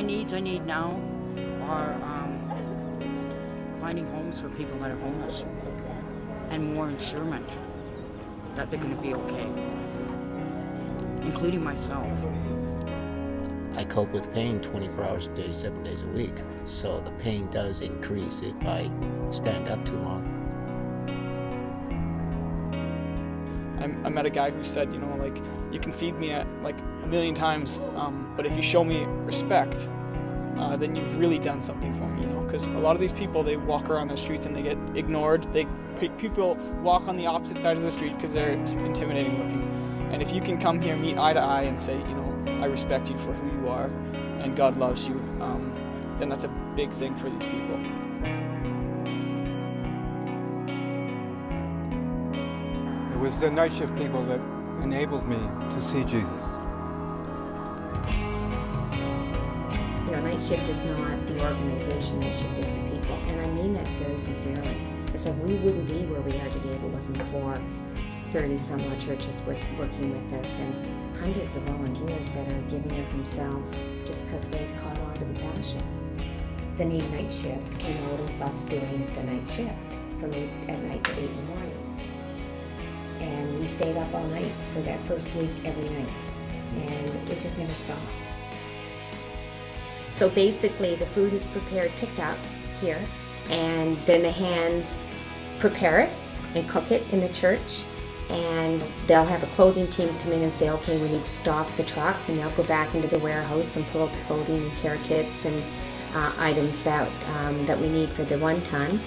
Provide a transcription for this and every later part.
needs I need now are finding homes for people that are homeless and more ensurement that they're going to be okay, including myself. I cope with pain 24 hours a day, 7 days a week, so the pain does increase if I stand up too long. I met a guy who said, you know, like, you can feed me like 1,000,000 times, but if you show me respect, then you've really done something for me, you know, because a lot of these people, they walk around the streets and they get ignored. People walk on the opposite side of the street because they're intimidating looking. And if you can come here, meet eye to eye and say, you know, I respect you for who you are and God loves you, then that's a big thing for these people. It was the Nightshift people that enabled me to see Jesus. You know, Nightshift is not the organization, Nightshift is the people. And I mean that very sincerely. I said we wouldn't be where we are today if it wasn't for 30-some-odd churches working with us and hundreds of volunteers that are giving of themselves just because they've caught on to the passion. The name Nightshift came out of us doing the night shift from 8 at night to 8 in the morning. And we stayed up all night for that first week every night. And it just never stopped. So basically the food is prepared, picked up here, and then the hands prepare it and cook it in the church. And they'll have a clothing team come in and say, okay, we need to stock the truck, and they'll go back into the warehouse and pull out the clothing and care kits and items that we need for the 1 ton.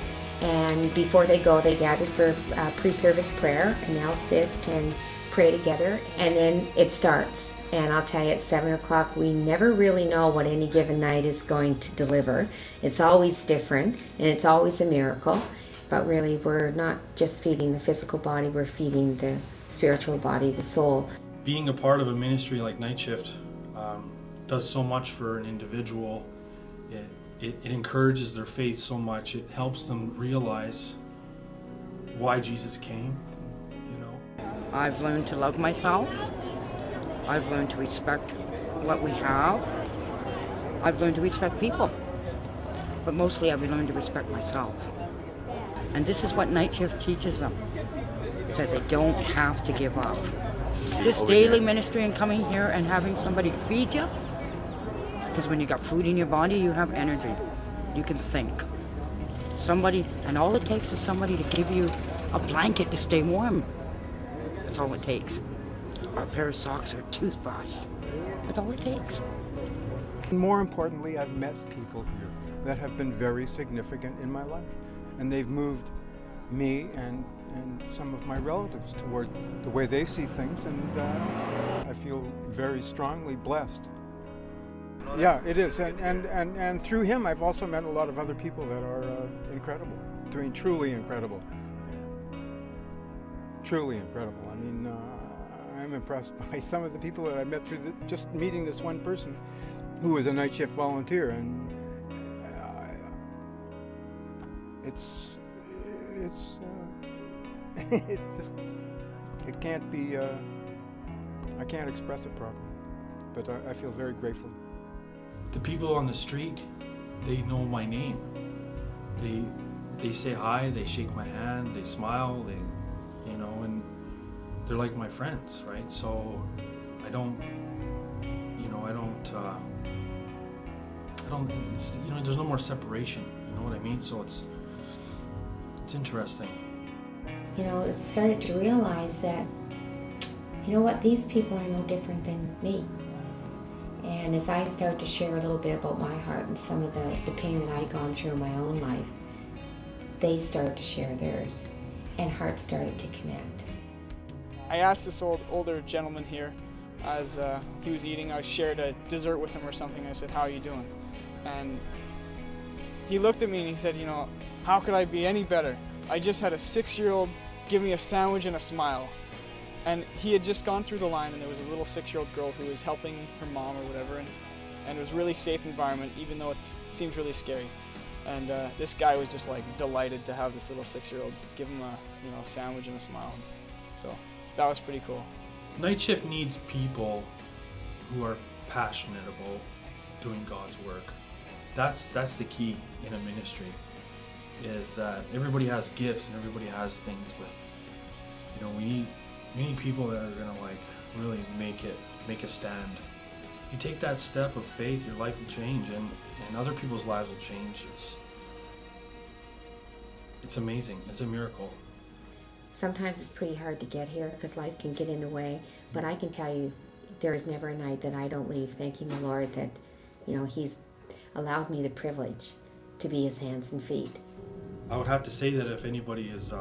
And before they go, they gather for pre-service prayer, and they'll sit and pray together, and then it starts. And I'll tell you, at 7 o'clock, we never really know what any given night is going to deliver. It's always different, and it's always a miracle. But really, we're not just feeding the physical body, we're feeding the spiritual body, the soul. Being a part of a ministry like Nightshift does so much for an individual. It encourages their faith so much. It helps them realize why Jesus came, you know. I've learned to love myself. I've learned to respect what we have. I've learned to respect people. But mostly I've learned to respect myself. And this is what Nightshift teaches them, is that they don't have to give up. This daily ministry and coming here and having somebody to feed you, because when you got food in your body, you have energy. You can think. Somebody, and all it takes is somebody to give you a blanket to stay warm. That's all it takes. Or a pair of socks or a toothbrush. That's all it takes. More importantly, I've met people here that have been very significant in my life. And they've moved me and some of my relatives toward the way they see things, and I feel very strongly blessed. Yeah, it is, and through him I've also met a lot of other people that are incredible, doing truly incredible. Truly incredible. I mean, I'm impressed by some of the people that I met through just meeting this one person who was a Nightshift volunteer, and it can't be, I can't express it properly, but I feel very grateful. The people on the street, they know my name. They say hi, they shake my hand, they smile, you know, and they're like my friends, right? So I don't, you know, it's, you know, there's no more separation, you know what I mean? So it's interesting. You know, it started to realize that, you know what, these people are no different than me. And as I started to share a little bit about my heart and some of the pain that I'd gone through in my own life, they started to share theirs, and hearts started to connect. I asked this older gentleman here, as he was eating, I shared a dessert with him or something. I said, "How are you doing?" And he looked at me and he said, "You know, how could I be any better? I just had a 6-year-old give me a sandwich and a smile." And he had just gone through the line, and there was this little 6-year-old girl who was helping her mom or whatever, and it was a really safe environment, even though it seemed really scary. And this guy was just like delighted to have this little 6-year-old give him a sandwich and a smile. So that was pretty cool. Nightshift needs people who are passionate about doing God's work. That's the key in a ministry, is that everybody has gifts and everybody has things, but you know, we need people that are gonna like really make a stand. You take that step of faith, your life will change, and other people's lives will change. It's amazing. It's a miracle. Sometimes it's pretty hard to get here because life can get in the way, but I can tell you there is never a night that I don't leave thanking the Lord that, you know, He's allowed me the privilege to be His hands and feet. I would have to say that if anybody is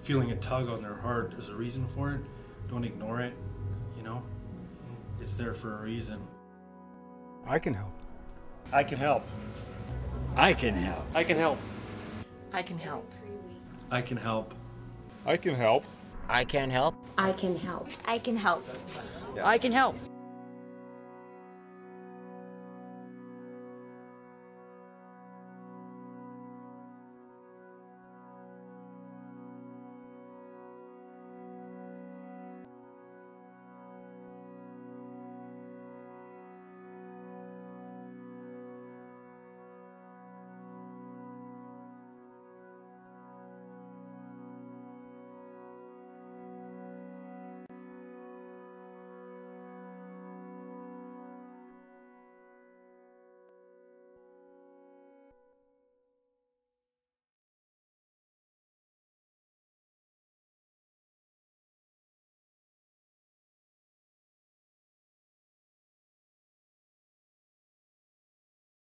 feeling a tug on their heart, there's a reason for it. Don't ignore it, you know? It's there for a reason. I can help. I can help. I can help. I can help. I can help. I can help. I can help. I can help. I can help. I can help. I can help.